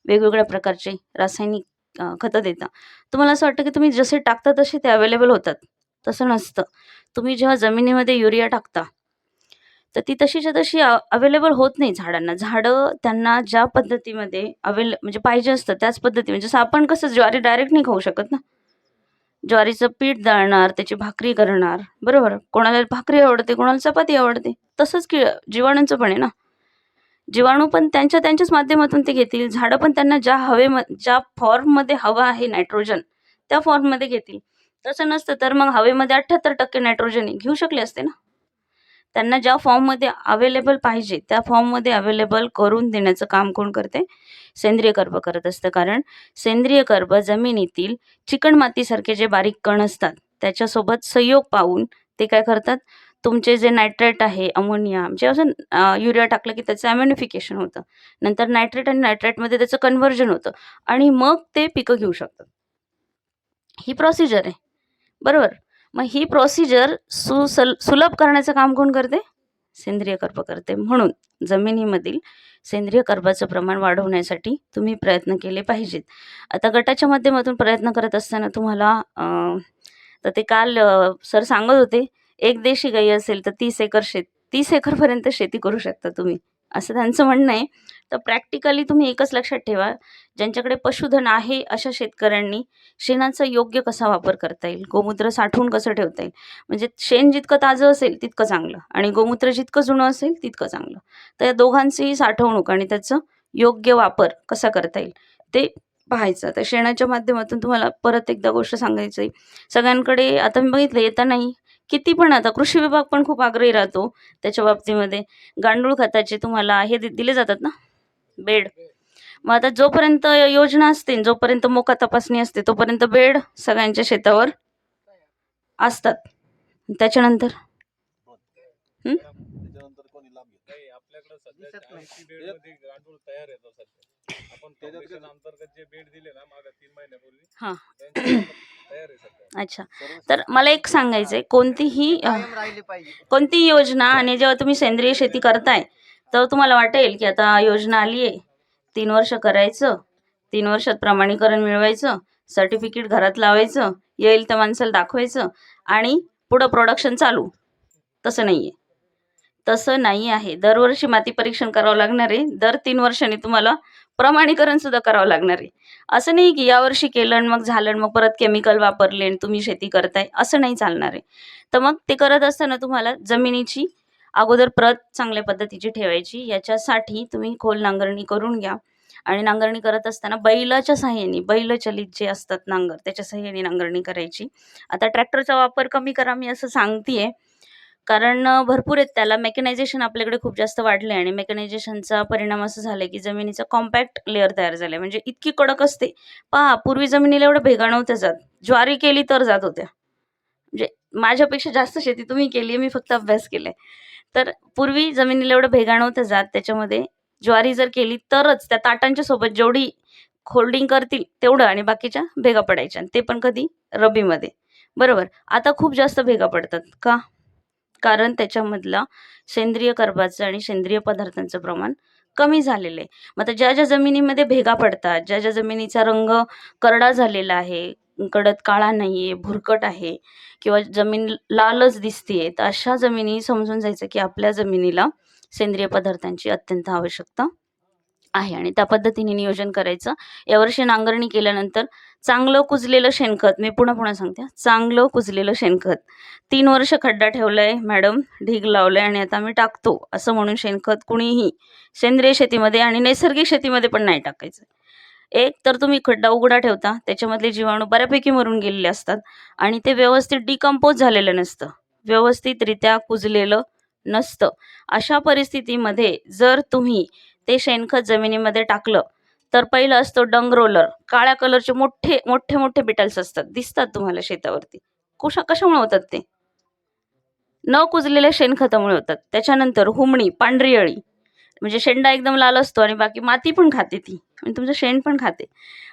वेगवेगळ्या प्रकारचे रासायनिक खतं देता. तुम्हाला असं वाटतं की तुम्ही जसे टाकता तसे ते अवेलेबल होतात. तसं नसतं. तुम्ही जेव्हा जमिनीमध्ये युरिया टाकता, तर ती तशीच्या तशी अवेलेबल होत नाही झाडांना. झाडं त्यांना ज्या पद्धतीमध्ये म्हणजे पाहिजे असतं त्याच पद्धतीने, जसं आपण कसं ज्वारी डायरेक्ट नाही खाऊ शकत ना. ज्वारीचं पीठ दळणार, त्याची भाकरी करणार, बरोबर? कोणाला भाकरी आवडते, कोणाला चपाती आवडते. तसंच जीवाणूंचं पण आहे ना. जीवाणू पण त्यांच्याच माध्यमातून ते घेतील. झाडं पण त्यांना ज्या फॉर्ममध्ये हवा आहे नायट्रोजन, त्या फॉर्ममध्ये घेतील. तसं नसतं तर मग हवेमध्ये 78% नायट्रोजन आहे, घेऊ शकले असते ना. त्यांना ज्या फॉर्ममध्ये अवेलेबल पाहिजे त्या फॉर्ममध्ये अवेलेबल करून देण्याचं काम कोण करते? सेंद्रिय कर्ब करत असतं. कारण सेंद्रिय कर्ब जमिनीतील चिकणमातीसारखे जे बारीक कण असतात त्याच्यासोबत संयोग पाहून ते काय करतात, तुमचे जे नायट्रेट आहे, अमोनिया जे असं युरिया टाकलं की त्याचं अम्युनिफिकेशन होतं. नंतर नायट्रेट आणि नायट्रेटमध्ये त्याचं कन्व्हर्जन होतं आणि मग ते पिकं घेऊ शकतात. ही प्रोसिजर आहे, बरोबर. मग ही प्रोसिजर सुलभ करण्याचं काम कोण करते? सेंद्रिय कर्ब करते. म्हणून जमिनीमधील सेंद्रिय कर्बाचं प्रमाण वाढवण्यासाठी तुम्ही प्रयत्न केले पाहिजेत. आता गटाच्या माध्यमातून प्रयत्न करत असताना तुम्हाला तर ते काल सर सांगत होते, एक देशी गाई असेल तर 30 एकरपर्यंत शेती करू शकता तुम्ही, असं त्यांचं म्हणणं आहे. तर प्रॅक्टिकली तुम्ही एकच लक्षात ठेवा, ज्यांच्याकडे पशुधन आहे अशा शेतकऱ्यांनी शेणाचा योग्य कसा वापर करता येईल, गोमूत्र साठवून कसं ठेवता येईल. म्हणजे शेण जितकं ताजं असेल तितकं चांगलं आणि गोमूत्र जितकं जुनं असेल तितकं चांगलं. तर या दोघांचीही साठवणूक आणि त्याचं योग्य वापर कसा करता येईल ते पाहायचं. तर शेणाच्या माध्यमातून तुम्हाला परत एकदा गोष्ट सांगायची आहे, सगळ्यांकडे आता मी बघितलं येतानाही किती पण आता कृषी विभाग पण खूप आग्रही राहतो त्याच्या बाबतीमध्ये. गांडूळ खताचे तुम्हाला हे दिले जातात ना, बेड. मग आता जोपर्यंत योजना असते, जोपर्यंत मोका तपासणी असते, तोपर्यंत बेड सगळ्यांच्या शेतावर असतात. त्याच्यानंतर त्याच्यानंतर कोणी लाभ घेत नाही. आपल्याकडे सध्या दिसत नाही. 80 बेडमध्ये गांडूळ तयार येतो सध्या. आपण फाउंडेशन अंतर्गत जे बेड दिले ना मागे 3 महिन्यापूर्वी, हां. त्यांचे तयार आहे सध्या. अच्छा. तर मला एक सांगायचं आहे, कोणतीही योजना आणि जेव्हा तुम्ही सेंद्रिय शेती करताय तर तुम्हाला वाटेल की आता योजना आली आहे, 3 वर्ष करायचं, 3 वर्षात प्रमाणीकरण मिळवायचं, सर्टिफिकेट घरात लावायचं, येईल त्या माणसाला दाखवायचं आणि पुढं प्रोडक्शन चालू. तसं नाही आहे. तसं नाही आहे. दरवर्षी माती परीक्षण करावं लागणार आहे. दर 3 वर्षांनी तुम्हाला प्रमाणीकरण सुद्धा करावं लागणार आहे. असं नाही की यावर्षी केलं आणि मग झालं आणि मग परत केमिकल वापरले आणि तुम्ही शेती करताय, असं नाही चालणार आहे. तर मग ते करत असताना तुम्हाला जमिनीची अगोदर प्रत चांगल्या पद्धतीची ठेवायची. याच्यासाठी तुम्ही खोल नांगरणी करून घ्या आणि नांगरणी करत असताना बैलाच्या सहाय्याने, बैलचलित जे असतात नांगर, त्याच्या सहाय्याने नांगरणी करायची. आता ट्रॅक्टरचा वापर कमी करा मी असं सांगते कारण भरपूर आहेत त्याला. मेकॅनायझेशन आपल्याकडे खूप जास्त वाढलं आहे आणि मेकॅनायझेशनचा परिणाम असं झाला आहे की जमिनीचा कॉम्पॅक्ट लेयर तयार झाला आहे. म्हणजे इतकी कडक असते. पहा, पूर्वी जमिनीला एवढं भेगा नव्हत्या जात. ज्वारी केली तर जात होत्या. म्हणजे माझ्यापेक्षा जास्त शेती तुम्ही केली आहे, मी फक्त अभ्यास केला आहे. तर पूर्वी जमिनीला एवढं भेगा नव्हत्या जात. त्याच्यामध्ये ज्वारी जर केली तरच त्या ताटांच्या सोबत जेवढी होल्डिंग करतील तेवढं आणि बाकीच्या भेगा पडायच्या आणि ते पण कधी? रब्बीमध्ये. बरोबर. आता खूप जास्त भेगा पडतात. का? कारण त्याच्यामधला सेंद्रिय कर्बाचं आणि सेंद्रिय पदार्थांचं प्रमाण कमी झालेलं आहे. मग आता ज्या ज्या जमिनीमध्ये भेगा पडतात, ज्या ज्या जमिनीचा रंग करडा झालेला आहे, कडक काळा नाही आहे, भुरकट आहे किंवा जमीन लालच दिसते, तर अशा जमिनी समजून जायचं की आपल्या जमिनीला सेंद्रिय पदार्थांची अत्यंत आवश्यकता आहे आणि त्या पद्धतीने नियोजन करायचं. यावर्षी नांगरणी केल्यानंतर चांगलं कुजलेलं शेणखत, मी पुन्हा सांगते, चांगलं कुजलेलं शेणखत 3 वर्ष खड्डा ठेवलाय मॅडम, ढीग लावलाय आणि आता आम्ही टाकतो असं म्हणून शेणखत कुणीही सेंद्रिय शेतीमध्ये आणि नैसर्गिक शेतीमध्ये पण नाही टाकायचं. एक तर तुम्ही खड्डा उघडा ठेवता, त्याच्यामधले जीवाणू बऱ्यापैकी मरून गेलेले असतात आणि ते व्यवस्थित डिकम्पोज झालेलं नसतं, व्यवस्थितरित्या कुजलेलं नसतं. अशा परिस्थितीमध्ये जर तुम्ही ते शेणखत जमिनीमध्ये टाकलं तर पहिलं असतो डंग रोलर. काळ्या कलरचे मोठे मोठे मोठे बिटल्स असतात, दिसतात तुम्हाला शेतावरती. कशामुळे होतात ते? न कुजलेल्या शेणखतामुळे होतात. त्याच्यानंतर हुमणी, पांढरी अळी, म्हणजे शेंडा एकदम लाल असतो आणि बाकी माती पण खाते ती आणि तुमचं शेण पण खाते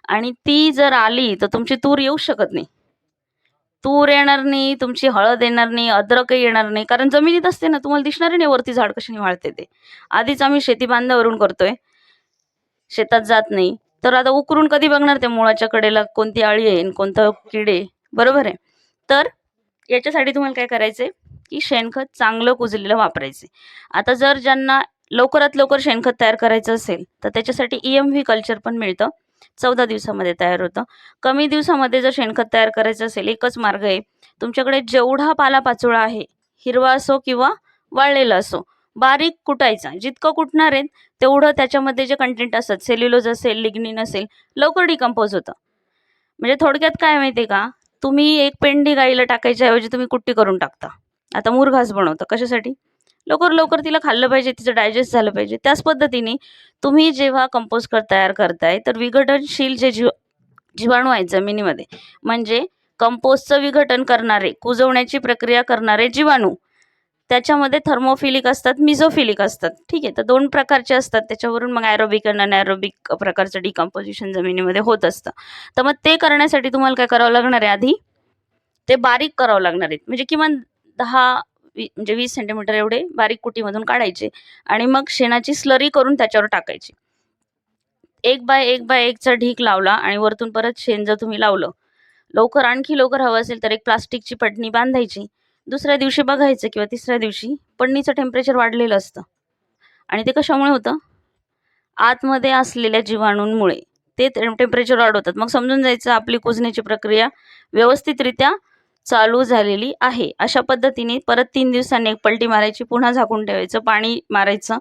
आणि ती जर आली तर तुमची तूर येऊ शकत नाही. तूर येणार नाही, तुमची हळद येणार नाही, अद्रकही येणार नाही, कारण जमिनीत असते ना, तुम्हाला दिसणार नाही वरती झाड कशाने वाळते ते. आधीच आम्ही शेती बांधावरून करतोय, शेतात जात नाही, तर आता उकरून कधी बघणार त्या मुळाच्या कडेला कोणती अळी आहे, कोणतं किडे, बरोबर आहे. तर याच्यासाठी तुम्हाला काय करायचंय की शेणखत चांगलं कुजलेलं वापरायचे. आता जर ज्यांना लवकरात लवकर शेणखत तयार करायचं असेल तर त्याच्यासाठी EMV कल्चर पण मिळतं, 14 दिवसामध्ये तयार होतं. कमी दिवसामध्ये जर शेणखत तयार करायचं असेल, एकच मार्ग आहे, तुमच्याकडे जेवढा पालापाचोळा आहे, हिरवा असो किंवा वाळलेला असो, बारीक कुटायचा. जितकं कुटणार आहेत तेवढं त्याच्यामध्ये जे कंटेंट असतात, सेल्युलोज असेल, लिग्निन असेल, लवकर डिकम्पोज होतं. म्हणजे थोडक्यात काय माहिती आहे का, तुम्ही एक पेंडी गाईला टाकायच्या ऐवजी तुम्ही कुट्टी करून टाकता. आता मुरघास बनवता. कशासाठी? लवकर लवकर तिला खाल्लं पाहिजे, तिचं डायजेस्ट झालं पाहिजे. त्याच पद्धतीने तुम्ही जेव्हा कंपोस्ट खत तयार करताय तर विघटनशील जे जीवाणू आहेत जमिनीमध्ये, म्हणजे कंपोस्टचं विघटन करणारे, कुजवण्याची प्रक्रिया करणारे जीवाणू, त्याच्यामध्ये थर्मोफिलिक असतात, मिझोफिलिक असतात. ठीक आहे, तर 2 प्रकारचे असतात. त्याच्यावरून मग ॲरोबिक आणि अनॅरोबिक प्रकारचं डिकम्पोजिशन जमिनीमध्ये होत असतं. तर मग ते करण्यासाठी तुम्हाला काय करावं लागणार आहे, आधी ते बारीक करावं लागणार आहेत. म्हणजे किमान 20 सेंटीमीटर एवढे बारीक कुटीमधून काढायचे आणि मग शेणाची स्लरी करून त्याच्यावर टाकायची. 1 बाय 1 बाय 1चा ढीग लावला आणि वरतून परत शेण जर तुम्ही लावलं, आणखी लवकर हवं असेल तर एक प्लास्टिकची पटणी बांधायची. दुसऱ्या दिवशी बघायचं किंवा तिसऱ्या दिवशी पडणीचं टेम्परेचर वाढलेलं असतं आणि ते कशामुळे होतं? आतमध्ये असलेल्या जीवाणूंमुळे ते टेम्परेचर वाढवतात. मग समजून जायचं आपली कुजण्याची प्रक्रिया व्यवस्थितरित्या चालू झालेली आहे. अशा पद्धतीने परत 3 दिवसांनी एक पलटी मारायची, पुन्हा झाकून ठेवायचं, पाणी मारायचं.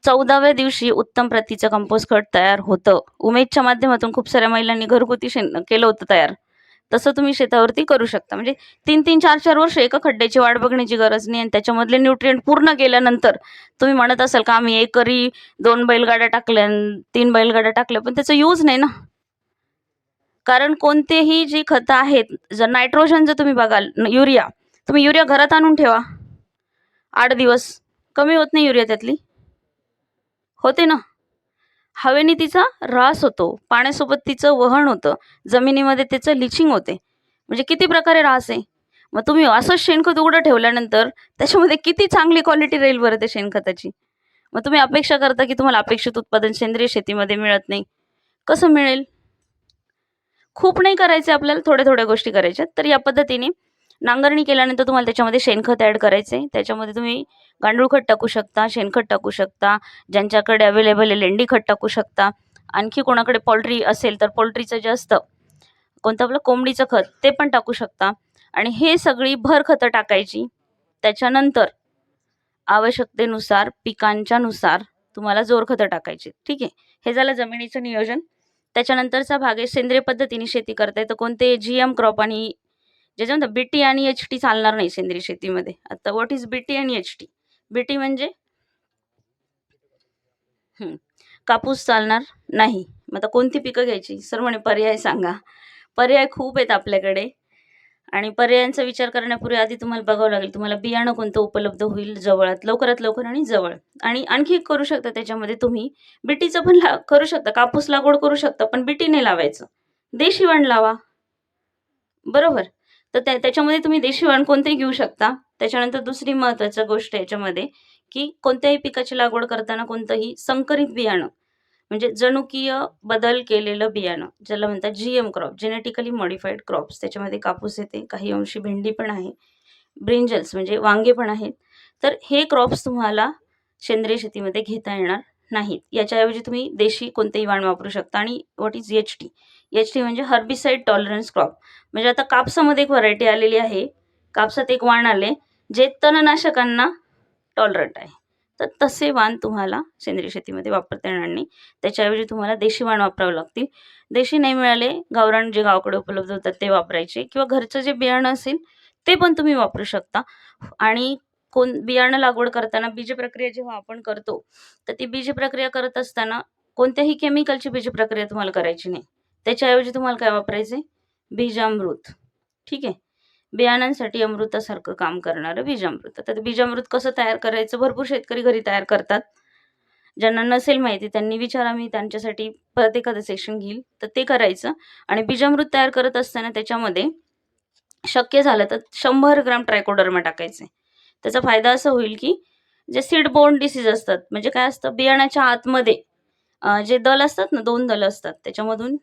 14व्या दिवशी उत्तम प्रतीचं कंपोस्ट खत तयार होतं. उमेदच्या माध्यमातून खूप साऱ्या महिलांनी घरगुती शेण केलं होतं तयार. तसं तुम्ही शेतावरती करू शकता. म्हणजे 3-3, 4-4 वर्ष एका खड्ड्याची वाट बघण्याची गरज नाही आणि त्याच्यामधले न्यूट्रिएंट पूर्ण गेल्यानंतर तुम्ही म्हणत असाल का आम्ही एकरी 2 बैलगाड्या टाकल्या, 3 बैलगाड्या टाकल्या, पण त्याचा यूज नाही ना. कारण कोणतेही जी खतं आहेत, जर नायट्रोजन जर तुम्ही बघाल, युरिया, तुम्ही युरिया घरात आणून ठेवा 8 दिवस, कमी होत नाही युरिया त्यातली? होते ना. हवेने तिचा ऱ्हास होतो, पाण्यासोबत तिचं वहन होतं, जमिनीमध्ये त्याचं लिचिंग होते. म्हणजे किती प्रकारे ऱ्हास आहे. मग तुम्ही असंच शेणखत उघडं ठेवल्यानंतर त्याच्यामध्ये किती चांगली क्वालिटी राहील बरं त्या शेणखताची. मग तुम्ही अपेक्षा करता की तुम्हाला अपेक्षित उत्पादन सेंद्रिय शेतीमध्ये मिळत नाही. कसं मिळेल? खूप नाही करायचे आपल्याला, थोड्या थोड्या गोष्टी करायच्या. तर या पद्धतीने नांगरणी केल्यानंतर तुम्हाला त्याच्यामध्ये शेणखत ॲड करायचं आहे. त्याच्यामध्ये तुम्ही गांडूळ खत टाकू शकता, शेणखत टाकू शकता, ज्यांच्याकडे अवेलेबल आहे लेंडी खत टाकू शकता. आणखी कोणाकडे पोल्ट्री असेल तर पोल्ट्रीचं जे असतं, कोणतं आपलं कोंबडीचं खत, ते पण टाकू शकता. आणि हे सगळी भर खतं टाकायची. त्याच्यानंतर आवश्यकतेनुसार, पिकांच्यानुसार तुम्हाला जोर खतं टाकायची. ठीक आहे. हे झालं जमिनीचं नियोजन. त्याच्यानंतरचा भाग आहे सेंद्रिय पद्धतीने शेती करताय तर कोणते GM क्रॉप आणि ज्याच्यामध्ये BT आणि HT चालणार नाही सेंद्रिय शेतीमध्ये. आता व्हॉट इज BT आणि HT? BT म्हणजे कापूस चालणार नाही. मग आता कोणती पिकं घ्यायची? सर म्हणे पर्याय सांगा. पर्याय खूप आहेत आपल्याकडे आणि पर्यायांचा विचार करण्यापूर्वी आधी तुम्हाला बघावं लागेल तुम्हाला बियाणं कोणतं उपलब्ध होईल जवळात, लवकरात लवकर आणि जवळ. आणि आणखी एक करू शकता त्याच्यामध्ये तुम्ही बीटीचं पण करू शकता, कापूस लागवड करू शकता, पण बीटी नाही लावायचं, देशी वाण लावा. बरोबर. तर त्याच्यामध्ये तुम्ही देशी वाण कोणतेही घेऊ शकता. त्याच्यानंतर दुसरी महत्त्वाची गोष्ट याच्यामध्ये की कोणत्याही पिकाची लागवड करताना कोणतंही संकरित बियाणं म्हणजे जनुकीय बदल केलेलं बियाणं, ज्याला म्हणतात GM crop, genetically modified crops. त्याच्यामध्ये कापूस येते, काही अंशी भेंडी पण आहे, ब्रिंजल्स म्हणजे वांगे पण आहेत. तर हे क्रॉप्स तुम्हाला सेंद्रिय शेतीमध्ये घेता येणार नाहीत. याच्याऐवजी तुम्ही देशी कोणतेही वाण वापरू शकता. आणि व्हॉट इज HT? HT म्हणजे हर्बिसाइड टॉलरन्स क्रॉप. म्हणजे आता कापसामध्ये एक व्हरायटी आलेली आहे, कापसात एक वाण आले जे तणनाशकांना टॉलरंट आहे. तर तसे वाण तुम्हाला सेंद्रिय शेतीमध्ये वापरता येणार नाही. त्याच्याऐवजी तुम्हाला देशी वाण वापरावं लागतील. देशी नाही मिळाले, गावरान जे गावाकडे उपलब्ध होतात ते वापरायचे किंवा घरचं जे बियाणं असेल ते पण तुम्ही वापरू शकता. आणि बियाणं लागवड करताना बीज प्रक्रिया जेव्हा आपण करतो तर ती बीज प्रक्रिया करत असताना कोणत्याही केमिकलची बीज प्रक्रिया तुम्हाला करायची नाही. त्याच्याऐवजी तुम्हाला काय वापरायचे? बीजामृत. ठीक आहे. बियाणांसाठी अमृतासारखं काम करणारं बीजामृत. तर बीजामृत कसं तयार करायचं? भरपूर शेतकरी घरी तयार करतात. ज्यांना नसेल माहिती त्यांनी विचारा, मी त्यांच्यासाठी परत एखादं सेशन घेईल. तर ते करायचं. आणि बीजामृत तयार करत असताना त्याच्यामध्ये शक्य झालं तर 100 ग्राम ट्रायकोडर्मा टाकायचे. त्याचा फायदा असा होईल की जे सीड बोर्न डिसीज असतात, म्हणजे काय असतं, बियाण्याच्या आतमध्ये जे दल असतात ना, 2 दल असतात, त्याच्यामधून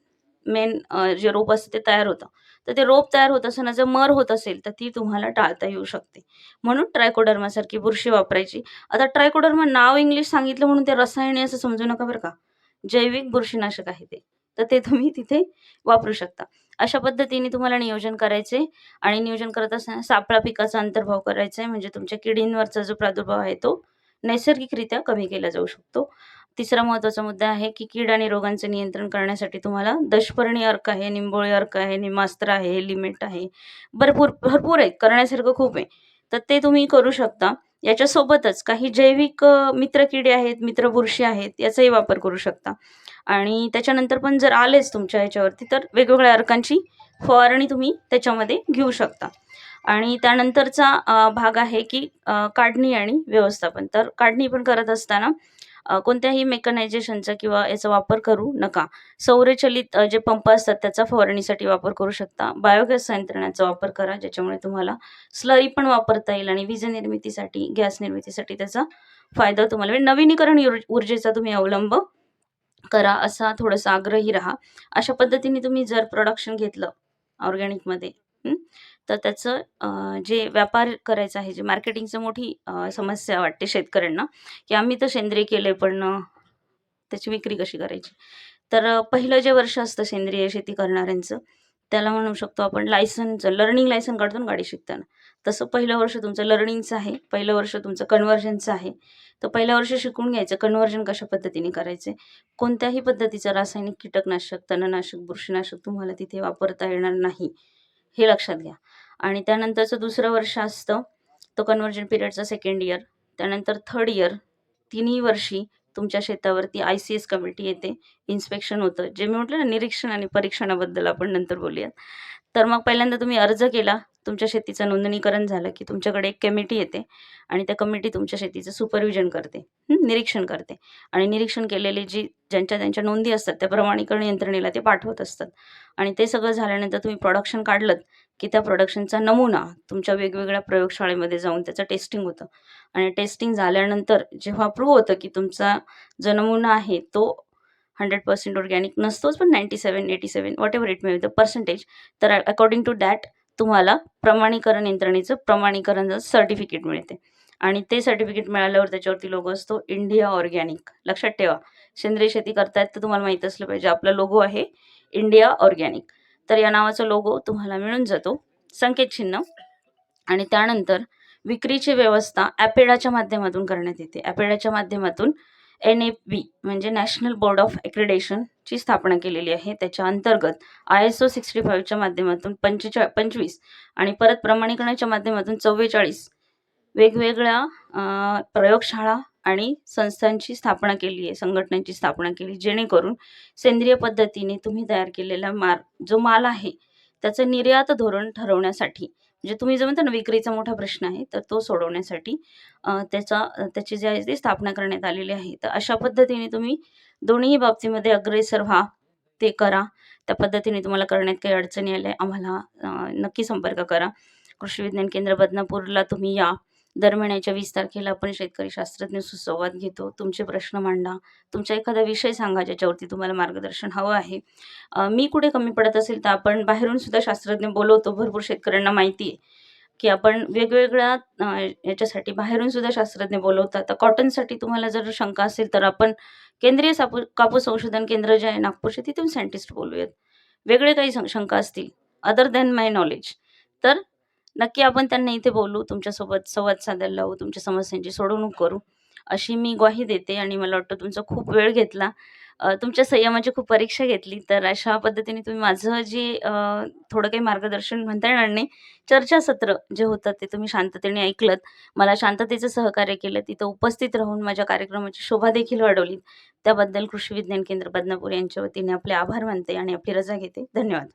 मेन जे रोप असतं ते तयार होतं. तर ते रोप तयार होत असताना जर मर होत असेल तर ती तुम्हाला टाळता येऊ शकते. म्हणून ट्रायकोडर्मासारखी बुरशी वापरायची. आता ट्रायकोडर्मा नाव इंग्लिश सांगितलं म्हणून ते रसायने असं समजू नका बरं का. जैविक बुरशीनाशक आहे ते. तर ते तुम्ही तिथे वापरू शकता. अशा पद्धतीने तुम्हाला नियोजन करायचे. आणि नियोजन करत असताना सापळा पिकाचा अंतर्भाव करायचा आहे, म्हणजे तुमच्या किडींवरचा जो प्रादुर्भाव आहे तो नैसर्गिकरित्या कमी केला जाऊ शकतो. तिसरा महत्त्वाचा मुद्दा आहे की कीड आणि रोगांचे नियंत्रण करण्यासाठी तुम्हाला दशपर्णी अर्क आहे, निंबोळी अर्क आहे, निमास्त्र आहे, लिमिट आहे, भरपूर भरपूर आहे, करण्यासारखं खूप आहे. तर ते तुम्ही करू शकता. याच्यासोबतच काही जैविक मित्रकिडे आहेत, मित्र बुरशी आहेत, याचाही वापर करू शकता. आणि त्याच्यानंतर पण जर आलेच तुमच्या ह्याच्यावरती, तर वेगवेगळ्या अर्कांची फवारणी तुम्ही त्याच्यामध्ये घेऊ शकता. आणि त्यानंतरचा भाग आहे की काढणी आणि व्यवस्थापन. तर काढणी पण करत असताना कोणत्याही मेकनायझेशनचा किंवा याचा वापर करू नका. सौरचलित जे पंप असतात त्याचा फवारणीसाठी वापर करू शकता. बायोगॅस यंत्रणेचा वापर करा, ज्याच्यामुळे तुम्हाला स्लरी पण वापरता येईल आणि वीज निर्मितीसाठी, गॅस निर्मितीसाठी त्याचा फायदा तुम्हाला होईल. नवीनीकरण ऊर्जेचा तुम्ही अवलंब करा, असा थोडासा आग्रही राहा. अशा पद्धतीने तुम्ही जर प्रोडक्शन घेतलं ऑर्गॅनिकमध्ये, तर त्याचं जे व्यापार करायचा आहे, जे मार्केटिंगचं मोठी समस्या वाटते शेतकऱ्यांना, की आम्ही तर सेंद्रिय केलंय पण त्याची विक्री कशी करायची? तर पहिलं जे वर्ष असतं सेंद्रिय शेती करणाऱ्यांचं, त्याला म्हणू शकतो आपण लायसनचं, लर्निंग लायसन काढतो ना गाडी शिकताना. तसं पहिलं वर्ष तुमचं लर्निंगचं आहे, पहिलं वर्ष तुमचं कन्व्हर्जनचं आहे. तर पहिल्या वर्षी शिकून घ्यायचं कन्व्हर्जन कशा पद्धतीने करायचे. कोणत्याही पद्धतीचं रासायनिक कीटकनाशक, तणनाशक, बुरशीनाशक तुम्हाला तिथे वापरता येणार नाही, हे लक्षात घ्या. आणि त्यानंतरचं दुसरं वर्ष असतं, तो कन्व्हर्जन पिरियडचा सेकंड इयर. त्यानंतर थर्ड इयर, तिन्ही वर्षी तुमच्या शेतावरती ICS कमिटी येते, इन्स्पेक्शन होतं. जे मी म्हटलं ना, निरीक्षण आणि परीक्षणाबद्दल आपण नंतर बोलूयात. तर मग पहिल्यांदा तुम्ही अर्ज केला, तुमच्या शेतीचं नोंदणीकरण झालं, की तुमच्याकडे एक कमिटी येते आणि त्या कमिटी तुमच्या शेतीचं सुपरविजन करते, निरीक्षण करते. आणि निरीक्षण केलेले ज्यांच्या त्यांच्या नोंदी असतात, त्या प्रमाणीकरण यंत्रणेला ते पाठवत असतात. आणि ते सगळं झाल्यानंतर तुम्ही प्रोडक्शन काढलंत, की त्या प्रोडक्शनचा नमुना तुमच्या वेगवेगळ्या प्रयोगशाळेमध्ये जाऊन त्याचं टेस्टिंग होतं. आणि टेस्टिंग झाल्यानंतर जेव्हा प्रूव्ह होतं, की तुमचा जो नमुना आहे तो 100% ऑर्गॅनिक नसतोच, पण 97-87 whatever it may be the percentage, तर अकॉर्डिंग टू दॅट तुम्हाला प्रमाणीकरण यंत्रणेचं प्रमाणीकरण सर्टिफिकेट मिळते. आणि ते सर्टिफिकेट मिळाल्यावर त्याच्यावरती लोगो असतो इंडिया ऑर्गॅनिक. लक्षात ठेवा, सेंद्रिय शेती करतायत तर तुम्हाला माहीत असलं पाहिजे, आपला लोगो आहे इंडिया ऑर्गॅनिक. तर या नावाचा लोगो तुम्हाला मिळून जातो, संकेतचिन्ह. आणि त्यानंतर विक्रीची व्यवस्था ॲपेडाच्या माध्यमातून करण्यात येते. ॲपेडाच्या माध्यमातून NAB म्हणजे नॅशनल बोर्ड ऑफ ॲक्रेडिटेशनची स्थापना केलेली आहे. त्याच्या अंतर्गत ISO 65च्या माध्यमातून 25 आणि परत प्रमाणीकरणाच्या माध्यमातून 44 वेगवेगळ्या प्रयोगशाळा आणि संस्थांची स्थापना केली आहे, संघटनांची स्थापना केली, जेणेकरून सेंद्रिय पद्धतीने तुम्ही तयार केलेला जो माल आहे, त्याचं निर्यात धोरण ठरवण्यासाठी, म्हणजे तुम्ही जो म्हणता ना विक्रीचा मोठा प्रश्न आहे, तर तो सोडवण्यासाठी त्याची जी आहे ती स्थापना करण्यात आलेली आहे. तर अशा पद्धतीने तुम्ही दोन्ही बाबतीमध्ये अग्रेसर व्हा, ते करा. त्या पद्धतीने तुम्हाला करण्यात काही अडचणी आल्या, आम्हाला नक्की संपर्क करा. कृषी विज्ञान केंद्र बदनापूरला तुम्ही या. दर महिन्याच्या 20 तारखेला आपण शेतकरी शास्त्रज्ञ सुसंवाद घेतो. तुमचे प्रश्न मांडा, तुमचा एखादा विषय सांगा ज्याच्यावरती तुम्हाला मार्गदर्शन हवं आहे. मी कुठे कमी पडत असेल तर आपण बाहेरून सुद्धा शास्त्रज्ञ बोलवतो. भरपूर शेतकऱ्यांना माहिती आहे, की आपण वेगवेगळ्या याच्यासाठी बाहेरून सुद्धा शास्त्रज्ञ बोलवतात. तर कॉटनसाठी तुम्हाला जर शंका असेल तर आपण केंद्रीय कापूस संशोधन केंद्र जे आहे नागपूरचे, तिथून सायंटिस्ट बोलूयात. वेगळे काही शंका असतील अदर दॅन माय नॉलेज, तर नक्की आपण त्यांना इथे बोलू, तुमच्यासोबत संवाद साधायला लावू, तुमच्या समस्यांची सोडवणूक करू, अशी मी ग्वाही देते. आणि मला वाटतं तुमचा खूप वेळ घेतला, तुमच्या संयमाची खूप परीक्षा घेतली. तर अशा पद्धतीने तुम्ही माझं जे थोडं काही मार्गदर्शन म्हणता येणार नाही, चर्चासत्र जे होतं ते तुम्ही शांततेने ऐकलत, मला शांततेचं सहकार्य केलं, तिथं उपस्थित राहून माझ्या कार्यक्रमाची शोभा देखील वाढवली. त्याबद्दल कृषी विज्ञान केंद्र बदनापूर यांच्या वतीने आपले आभार मानते आणि आपली रजा घेते. धन्यवाद.